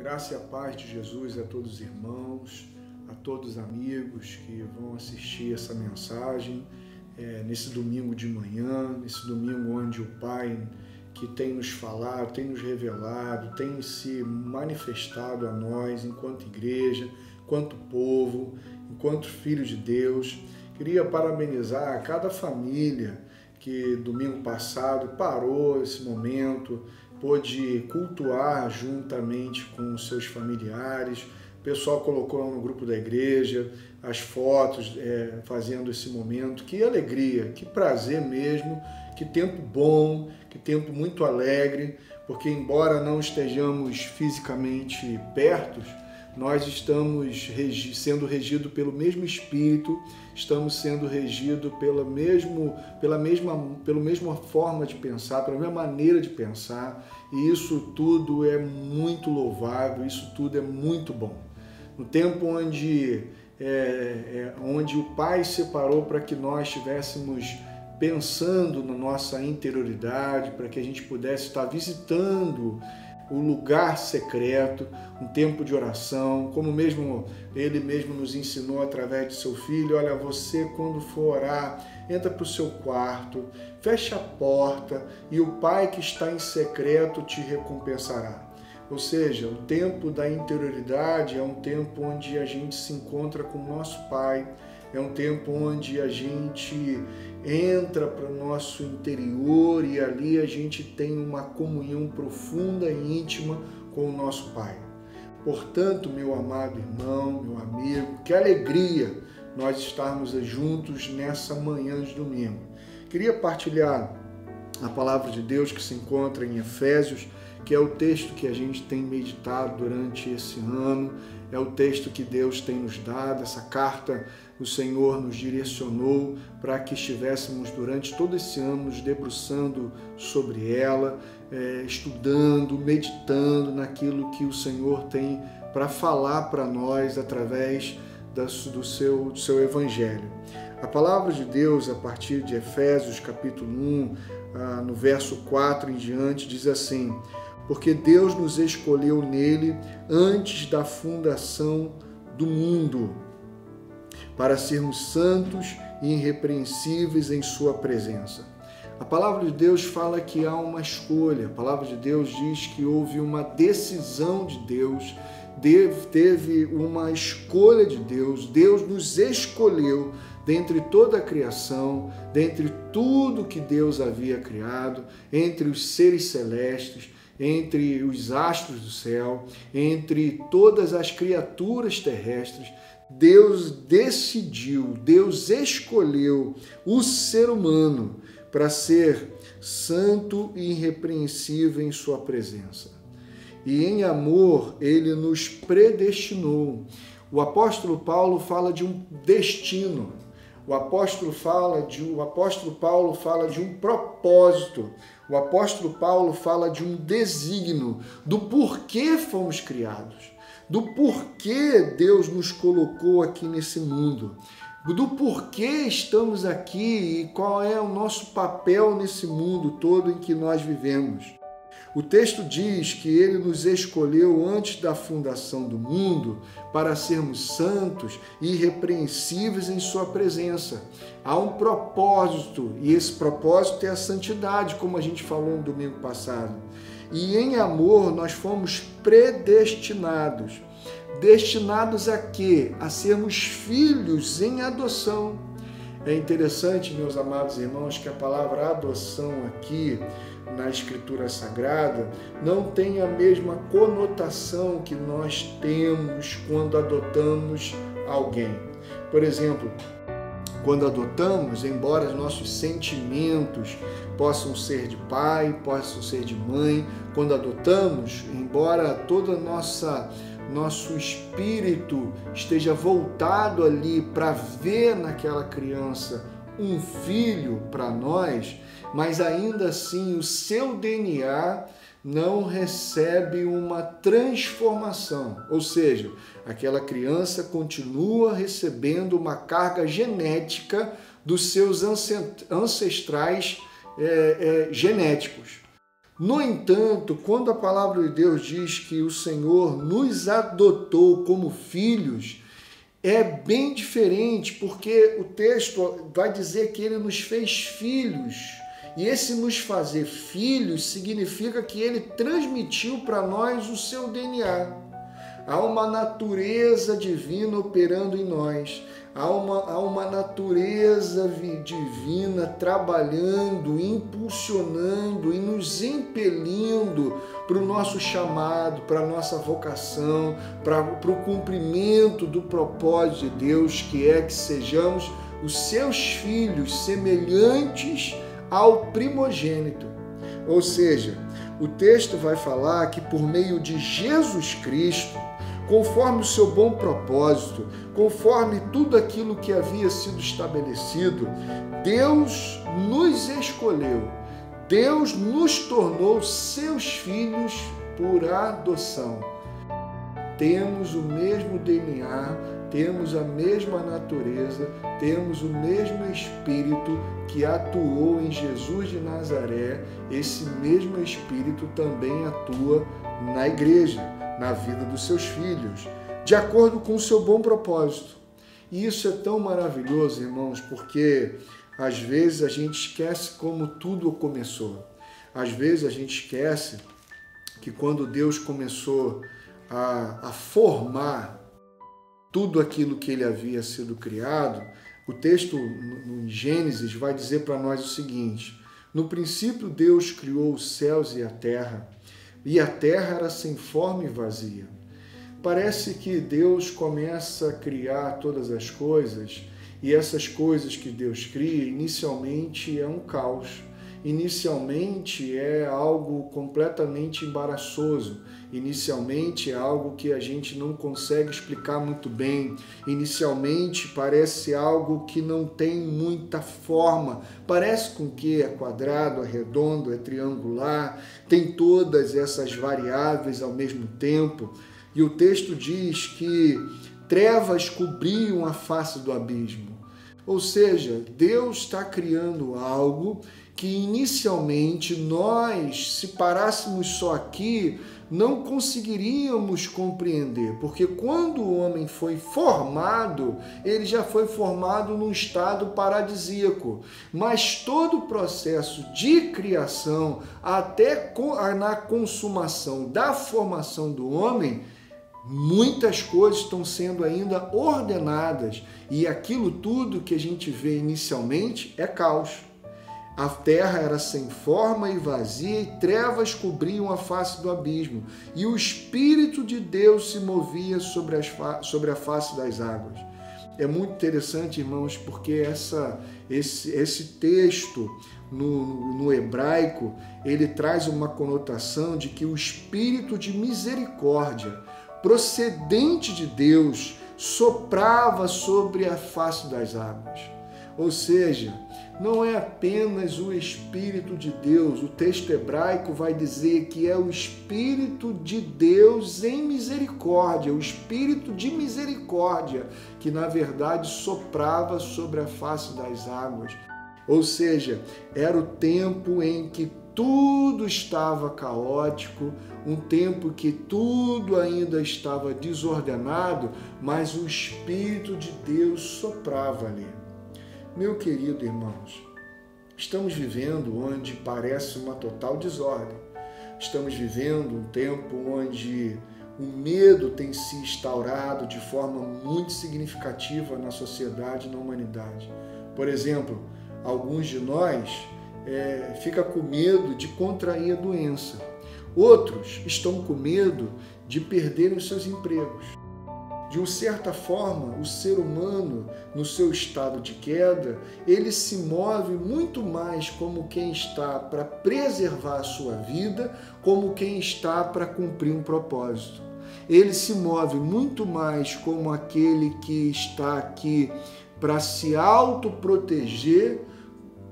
graça e a paz de Jesus a todos os irmãos, a todos os amigos que vão assistir essa mensagem nesse domingo de manhã, nesse domingo onde o Pai que tem nos falado, tem nos revelado, tem se manifestado a nós enquanto igreja, enquanto povo, enquanto filhos de Deus. Queria parabenizar cada família que domingo passado parou esse momento, pôde cultuar juntamente com os seus familiares. O pessoal colocou lá no grupo da igreja as fotos fazendo esse momento. Que alegria, que prazer mesmo, que tempo bom, que tempo muito alegre, porque embora não estejamos fisicamente perto, nós estamos sendo regidos pelo mesmo Espírito, estamos sendo regidos pela mesma forma de pensar, pela mesma maneira de pensar, e isso tudo é muito louvável, isso tudo é muito bom. No tempo onde o Pai separou para que nós estivéssemos pensando na nossa interioridade, para que a gente pudesse estar visitando o lugar secreto, um tempo de oração, como Ele mesmo nos ensinou através de seu Filho. Olha, você quando for orar, entra para o seu quarto, fecha a porta e o Pai que está em secreto te recompensará. Ou seja, o tempo da interioridade é um tempo onde a gente se encontra com o nosso Pai, é um tempo onde a gente entra para o nosso interior e ali a gente tem uma comunhão profunda e íntima com o nosso Pai. Portanto, meu amado irmão, meu amigo, que alegria nós estarmos juntos nessa manhã de domingo. Queria partilhar a palavra de Deus que se encontra em Efésios, que é o texto que a gente tem meditado durante esse ano, é o texto que Deus tem nos dado, essa carta o Senhor nos direcionou para que estivéssemos durante todo esse ano nos debruçando sobre ela, estudando, meditando naquilo que o Senhor tem para falar para nós através do seu Evangelho. A palavra de Deus, a partir de Efésios capítulo 1, no verso 4 em diante, diz assim: porque Deus nos escolheu nele antes da fundação do mundo, para sermos santos e irrepreensíveis em sua presença. A palavra de Deus fala que há uma escolha. A palavra de Deus diz que houve uma decisão de Deus, teve uma escolha de Deus. Deus nos escolheu dentre toda a criação, dentre tudo que Deus havia criado, entre os seres celestes, entre os astros do céu, entre todas as criaturas terrestres. Deus decidiu, Deus escolheu o ser humano para ser santo e irrepreensível em sua presença. E em amor, ele nos predestinou. O apóstolo Paulo fala de um destino. O apóstolo Paulo fala de um propósito. O apóstolo Paulo fala de um desígnio, do porquê fomos criados, do porquê Deus nos colocou aqui nesse mundo, do porquê estamos aqui e qual é o nosso papel nesse mundo todo em que nós vivemos. O texto diz que ele nos escolheu antes da fundação do mundo para sermos santos e irrepreensíveis em sua presença. Há um propósito, e esse propósito é a santidade, como a gente falou no domingo passado. E em amor nós fomos predestinados. Destinados a quê? A sermos filhos em adoção. É interessante, meus amados irmãos, que a palavra adoção aqui na Escritura Sagrada não tem a mesma conotação que nós temos quando adotamos alguém. Por exemplo, quando adotamos, embora os nossos sentimentos possam ser de pai, possam ser de mãe, quando adotamos, embora todo nosso espírito esteja voltado ali para ver naquela criança um filho para nós, mas ainda assim o seu DNA não recebe uma transformação, ou seja, aquela criança continua recebendo uma carga genética dos seus ancestrais genéticos. No entanto, quando a palavra de Deus diz que o Senhor nos adotou como filhos, é bem diferente, porque o texto vai dizer que ele nos fez filhos. E esse nos fazer filhos significa que ele transmitiu para nós o seu DNA. Há uma natureza divina operando em nós. Há uma natureza divina trabalhando, impulsionando e nos impelindo para o nosso chamado, para a nossa vocação, para o cumprimento do propósito de Deus, que é que sejamos os seus filhos semelhantes ao primogênito. Ou seja, o texto vai falar que por meio de Jesus Cristo, conforme o seu bom propósito, conforme tudo aquilo que havia sido estabelecido, Deus nos escolheu, Deus nos tornou seus filhos por adoção. Temos o mesmo DNA, temos a mesma natureza, temos o mesmo Espírito que atuou em Jesus de Nazaré. Esse mesmo Espírito também atua na igreja, na vida dos seus filhos, de acordo com o seu bom propósito. E isso é tão maravilhoso, irmãos, porque às vezes a gente esquece como tudo começou. Às vezes a gente esquece que quando Deus começou a formar tudo aquilo que ele havia sido criado, o texto no Gênesis vai dizer para nós o seguinte: no princípio Deus criou os céus e a terra era sem forma e vazia. Parece que Deus começa a criar todas as coisas, e essas coisas que Deus cria, inicialmente é um caos. Inicialmente é algo completamente embaraçoso. Inicialmente é algo que a gente não consegue explicar muito bem. Inicialmente parece algo que não tem muita forma. Parece com que é quadrado, é redondo, é triangular, tem todas essas variáveis ao mesmo tempo. E o texto diz que trevas cobriam a face do abismo. Ou seja, Deus está criando algo que inicialmente nós, se parássemos só aqui, não conseguiríamos compreender, porque quando o homem foi formado, ele já foi formado num estado paradisíaco, mas todo o processo de criação, até na consumação da formação do homem, muitas coisas estão sendo ainda ordenadas, e aquilo tudo que a gente vê inicialmente é caos. A terra era sem forma e vazia, e trevas cobriam a face do abismo, e o Espírito de Deus se movia sobre a face das águas. É muito interessante, irmãos, porque esse texto no hebraico, ele traz uma conotação de que o Espírito de misericórdia, procedente de Deus, soprava sobre a face das águas. Ou seja, não é apenas o Espírito de Deus. O texto hebraico vai dizer que é o Espírito de Deus em misericórdia, o Espírito de misericórdia, que na verdade soprava sobre a face das águas. Ou seja, era o tempo em que tudo estava caótico, um tempo que tudo ainda estava desordenado, mas o Espírito de Deus soprava ali. Meu querido irmãos, estamos vivendo onde parece uma total desordem. Estamos vivendo um tempo onde o medo tem se instaurado de forma muito significativa na sociedade e na humanidade. Por exemplo, alguns de nós ficam com medo de contrair a doença. Outros estão com medo de perderem os seus empregos. De uma certa forma, o ser humano, no seu estado de queda, ele se move muito mais como quem está para preservar a sua vida, como quem está para cumprir um propósito. Ele se move muito mais como aquele que está aqui para se autoproteger,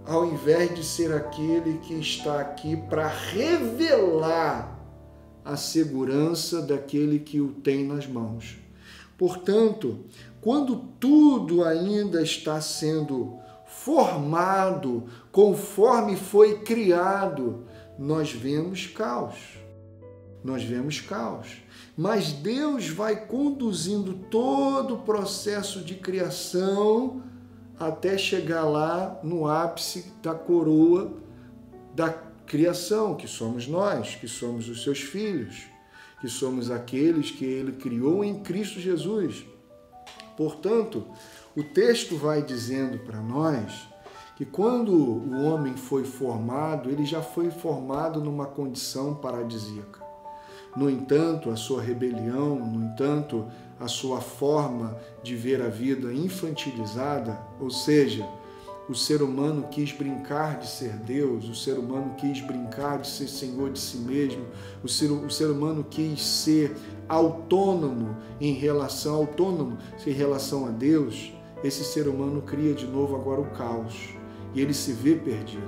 ao invés de ser aquele que está aqui para revelar a segurança daquele que o tem nas mãos. Portanto, quando tudo ainda está sendo formado conforme foi criado, nós vemos caos. Nós vemos caos. Mas Deus vai conduzindo todo o processo de criação até chegar lá no ápice da coroa da criação, que somos nós, que somos os seus filhos, que somos aqueles que Ele criou em Cristo Jesus. Portanto, o texto vai dizendo para nós que quando o homem foi formado, ele já foi formado numa condição paradisíaca. No entanto, a sua rebelião, no entanto, a sua forma de ver a vida infantilizada, ou seja, o ser humano quis brincar de ser Deus, o ser humano quis brincar de ser senhor de si mesmo, o ser humano quis ser autônomo em relação a Deus. Esse ser humano cria de novo agora o caos e ele se vê perdido.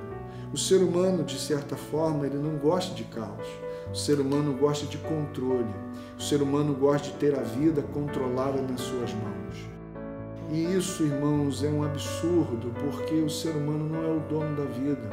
O ser humano, de certa forma, ele não gosta de caos. O ser humano gosta de controle. O ser humano gosta de ter a vida controlada nas suas mãos. E isso, irmãos, é um absurdo, porque o ser humano não é o dono da vida.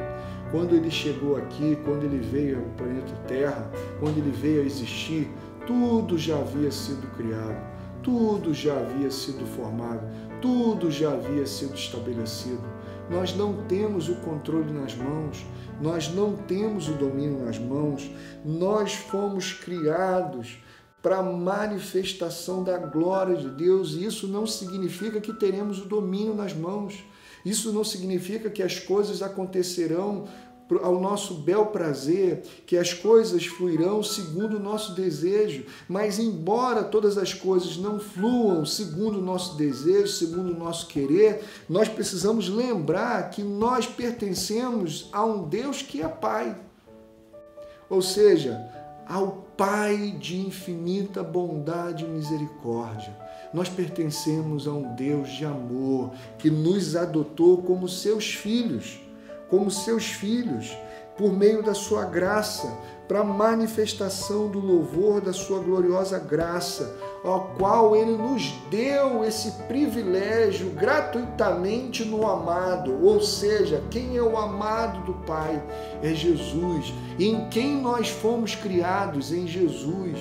Quando ele chegou aqui, quando ele veio ao planeta Terra, quando ele veio a existir, tudo já havia sido criado, tudo já havia sido formado, tudo já havia sido estabelecido. Nós não temos o controle nas mãos, nós não temos o domínio nas mãos, nós fomos criados para a manifestação da glória de Deus, e isso não significa que teremos o domínio nas mãos, isso não significa que as coisas acontecerão ao nosso bel prazer, que as coisas fluirão segundo o nosso desejo, mas embora todas as coisas não fluam segundo o nosso desejo, segundo o nosso querer, nós precisamos lembrar que nós pertencemos a um Deus que é Pai, ou seja, ao Pai de infinita bondade e misericórdia. Nós pertencemos a um Deus de amor que nos adotou como seus filhos, por meio da sua graça, para a manifestação do louvor da sua gloriosa graça, ao qual Ele nos deu esse privilégio gratuitamente no amado, ou seja, quem é o amado do Pai? É Jesus, em quem nós fomos criados, em Jesus.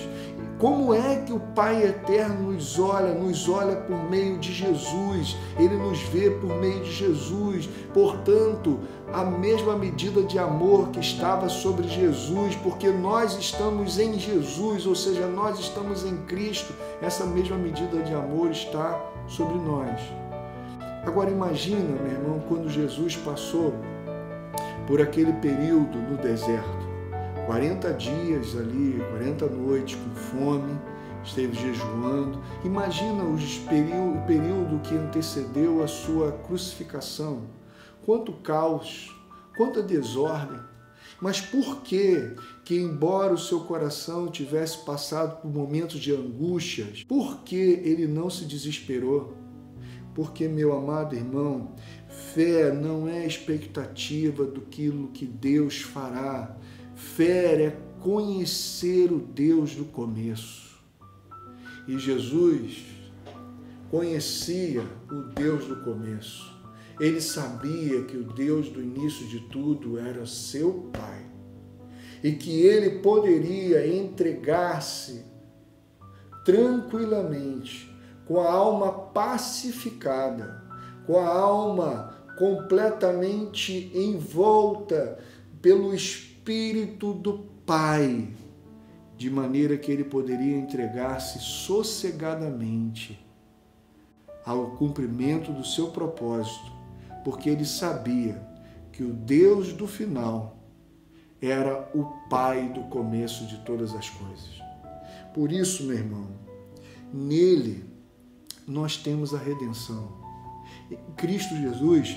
Como é que o Pai Eterno nos olha? Nos olha por meio de Jesus, Ele nos vê por meio de Jesus. Portanto, a mesma medida de amor que estava sobre Jesus, porque nós estamos em Jesus, ou seja, nós estamos em Cristo, essa mesma medida de amor está sobre nós. Agora imagina, meu irmão, quando Jesus passou por aquele período no deserto, 40 dias ali, 40 noites com fome, esteve jejuando. Imagina o período que antecedeu a sua crucificação. Quanto caos, quanta desordem. Mas por que, embora o seu coração tivesse passado por momentos de angústias, por que ele não se desesperou? Porque, meu amado irmão, fé não é expectativa daquilo que Deus fará. Fé é conhecer o Deus do começo. E Jesus conhecia o Deus do começo. Ele sabia que o Deus do início de tudo era seu Pai. E que ele poderia entregar-se tranquilamente, com a alma pacificada, com a alma completamente envolta pelo Espírito do Pai, de maneira que ele poderia entregar-se sossegadamente ao cumprimento do seu propósito, porque ele sabia que o Deus do final era o Pai do começo de todas as coisas. Por isso, meu irmão, nele nós temos a redenção. Em Cristo Jesus,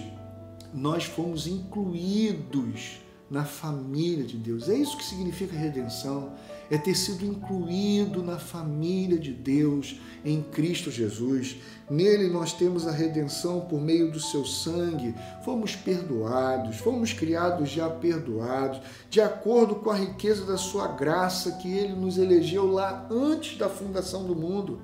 nós fomos incluídos na família de Deus. É isso que significa redenção, é ter sido incluído na família de Deus em Cristo Jesus. Nele nós temos a redenção por meio do seu sangue, fomos perdoados, fomos criados já perdoados, de acordo com a riqueza da sua graça que ele nos elegeu lá antes da fundação do mundo.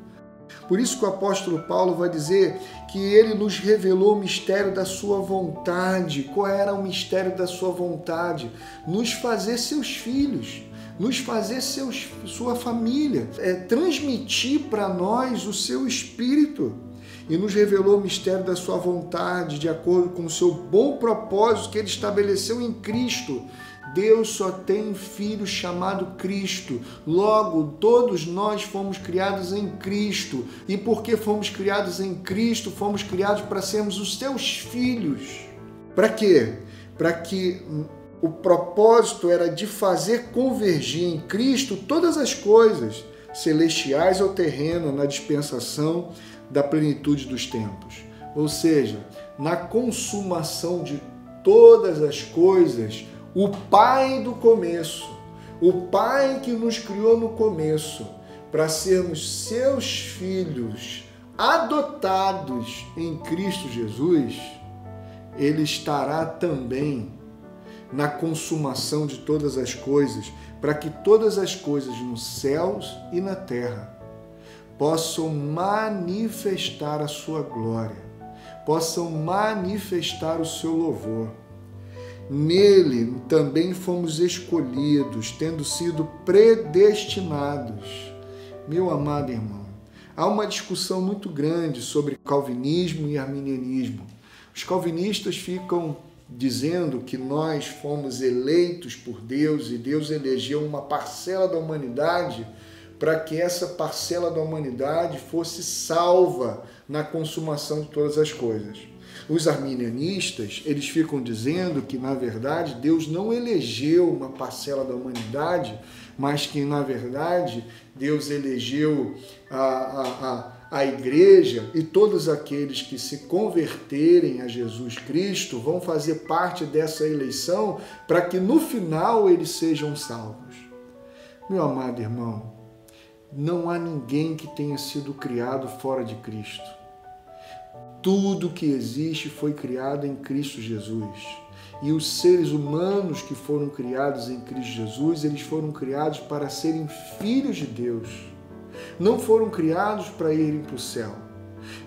Por isso que o apóstolo Paulo vai dizer que ele nos revelou o mistério da sua vontade. Qual era o mistério da sua vontade? Nos fazer seus filhos, nos fazer sua família, transmitir para nós o seu espírito. E nos revelou o mistério da sua vontade, de acordo com o seu bom propósito que ele estabeleceu em Cristo. Deus só tem um filho chamado Cristo. Logo, todos nós fomos criados em Cristo. E porque fomos criados em Cristo, fomos criados para sermos os seus filhos. Para quê? Para que o propósito era de fazer convergir em Cristo todas as coisas, celestiais ou terrenas, na dispensação da plenitude dos tempos. Ou seja, na consumação de todas as coisas, o Pai do começo, o Pai que nos criou no começo, para sermos seus filhos adotados em Cristo Jesus, Ele estará também na consumação de todas as coisas, para que todas as coisas nos céus e na terra possam manifestar a sua glória, possam manifestar o seu louvor. Nele também fomos escolhidos, tendo sido predestinados. Meu amado irmão, há uma discussão muito grande sobre calvinismo e arminianismo. Os calvinistas ficam dizendo que nós fomos eleitos por Deus e Deus elegeu uma parcela da humanidade para que essa parcela da humanidade fosse salva na consumação de todas as coisas. Os arminianistas, eles ficam dizendo que, na verdade, Deus não elegeu uma parcela da humanidade, mas que, na verdade, Deus elegeu a igreja, e todos aqueles que se converterem a Jesus Cristo vão fazer parte dessa eleição para que, no final, eles sejam salvos. Meu amado irmão, não há ninguém que tenha sido criado fora de Cristo. Tudo que existe foi criado em Cristo Jesus. E os seres humanos que foram criados em Cristo Jesus, eles foram criados para serem filhos de Deus. Não foram criados para irem para o céu.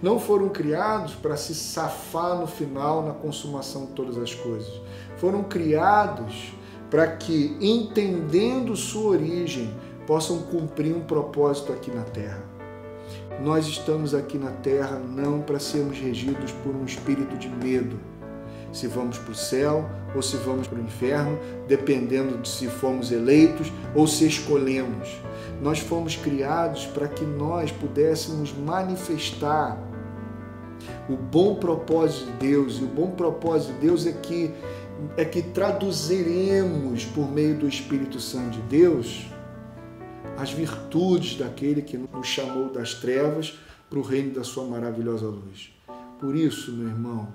Não foram criados para se safar no final, na consumação de todas as coisas. Foram criados para que, entendendo sua origem, possam cumprir um propósito aqui na terra. Nós estamos aqui na terra não para sermos regidos por um espírito de medo, se vamos para o céu ou se vamos para o inferno, dependendo de se fomos eleitos ou se escolhemos. Nós fomos criados para que nós pudéssemos manifestar o bom propósito de Deus, e o bom propósito de Deus é que traduziremos por meio do Espírito Santo de Deus as virtudes daquele que nos chamou das trevas para o reino da sua maravilhosa luz. Por isso, meu irmão,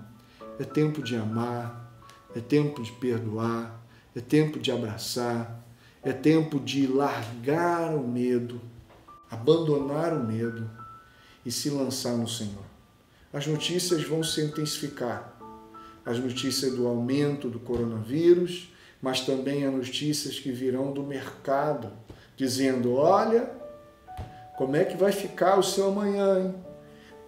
é tempo de amar, é tempo de perdoar, é tempo de abraçar, é tempo de largar o medo, abandonar o medo e se lançar no Senhor. As notícias vão se intensificar. As notícias do aumento do coronavírus, mas também as notícias que virão do mercado, dizendo, olha, como é que vai ficar o seu amanhã, hein?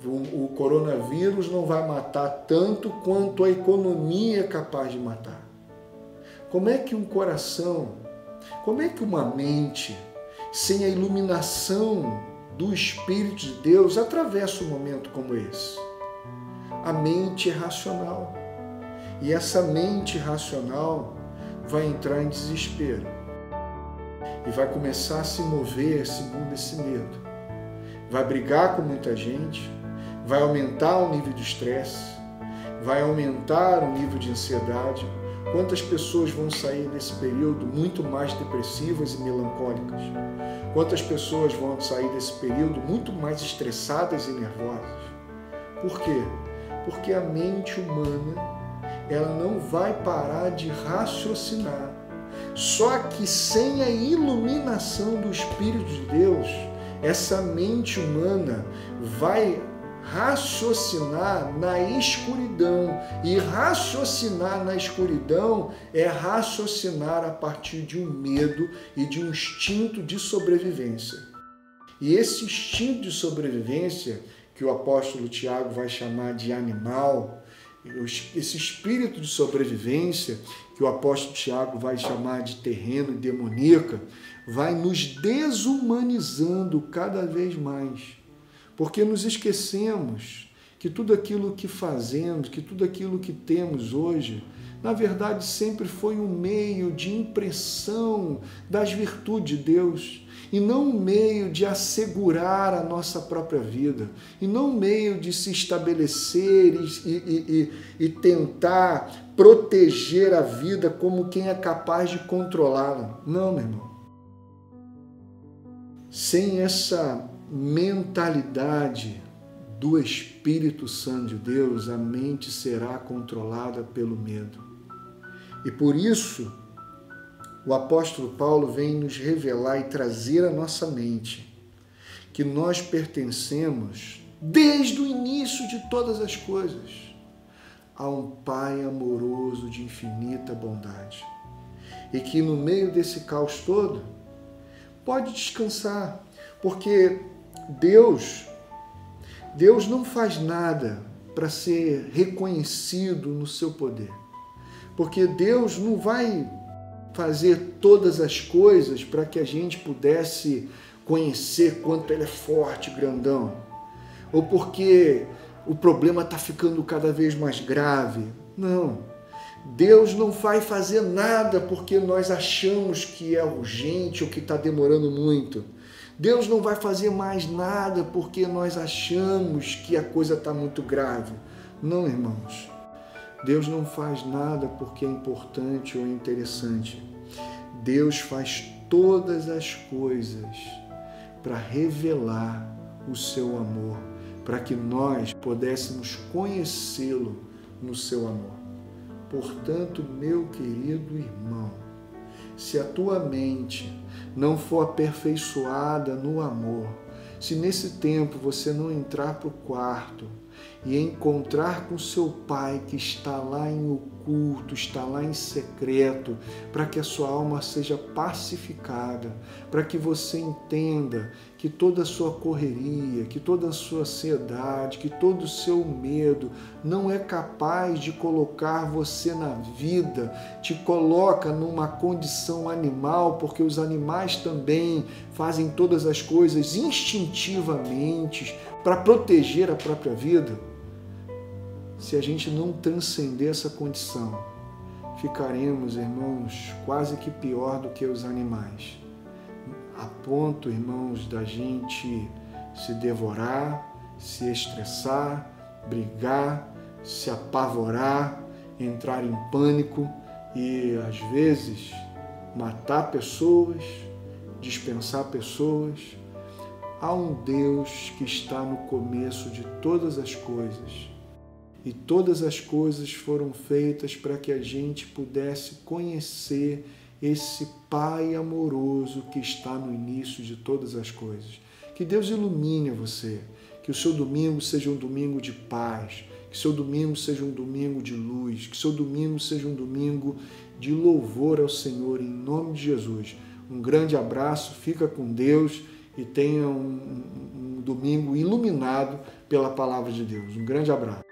O coronavírus não vai matar tanto quanto a economia é capaz de matar. Como é que um coração, como é que uma mente, sem a iluminação do Espírito de Deus, atravessa um momento como esse? A mente é racional. E essa mente racional vai entrar em desespero. E vai começar a se mover segundo esse medo. Vai brigar com muita gente, vai aumentar o nível de estresse, vai aumentar o nível de ansiedade. Quantas pessoas vão sair desse período muito mais depressivas e melancólicas? Quantas pessoas vão sair desse período muito mais estressadas e nervosas? Por quê? Porque a mente humana, ela não vai parar de raciocinar. Só que sem a iluminação do Espírito de Deus, essa mente humana vai raciocinar na escuridão. E raciocinar na escuridão é raciocinar a partir de um medo e de um instinto de sobrevivência. E esse instinto de sobrevivência, que o apóstolo Tiago vai chamar de animal, esse espírito de sobrevivência, que o apóstolo Tiago vai chamar de terreno e demoníaca, vai nos desumanizando cada vez mais. Porque nos esquecemos que tudo aquilo que fazemos, que tudo aquilo que temos hoje, na verdade sempre foi um meio de impressão das virtudes de Deus, e não um meio de assegurar a nossa própria vida, e não um meio de se estabelecer e tentar proteger a vida como quem é capaz de controlá-la. Não, meu irmão. Sem essa mentalidade do Espírito Santo de Deus, a mente será controlada pelo medo. E por isso, o apóstolo Paulo vem nos revelar e trazer à nossa mente que nós pertencemos, desde o início de todas as coisas, a um Pai amoroso de infinita bondade. E que no meio desse caos todo, pode descansar, porque Deus não faz nada para ser reconhecido no seu poder. Porque Deus não vai fazer todas as coisas para que a gente pudesse conhecer quanto Ele é forte, grandão. Ou porque o problema está ficando cada vez mais grave. Não. Deus não vai fazer nada porque nós achamos que é urgente ou que está demorando muito. Deus não vai fazer mais nada porque nós achamos que a coisa está muito grave. Não, irmãos. Deus não faz nada porque é importante ou interessante. Deus faz todas as coisas para revelar o seu amor, para que nós pudéssemos conhecê-lo no seu amor. Portanto, meu querido irmão, se a tua mente não for aperfeiçoada no amor, se nesse tempo você não entrar para o quarto e encontrar com seu Pai que está lá em oculto, está lá em secreto, para que a sua alma seja pacificada, para que você entenda que toda a sua correria, que toda a sua ansiedade, que todo o seu medo não é capaz de colocar você na vida, te coloca numa condição animal, porque os animais também fazem todas as coisas instintivamente para proteger a própria vida. Se a gente não transcender essa condição, ficaremos, irmãos, quase que pior do que os animais. A ponto, irmãos, da gente se devorar, se estressar, brigar, se apavorar, entrar em pânico e, às vezes, matar pessoas, dispensar pessoas. Há um Deus que está no começo de todas as coisas. E todas as coisas foram feitas para que a gente pudesse conhecer esse Pai amoroso que está no início de todas as coisas. Que Deus ilumine você, que o seu domingo seja um domingo de paz, que o seu domingo seja um domingo de luz, que o seu domingo seja um domingo de louvor ao Senhor, em nome de Jesus. Um grande abraço, fica com Deus e tenha um domingo iluminado pela palavra de Deus. Um grande abraço.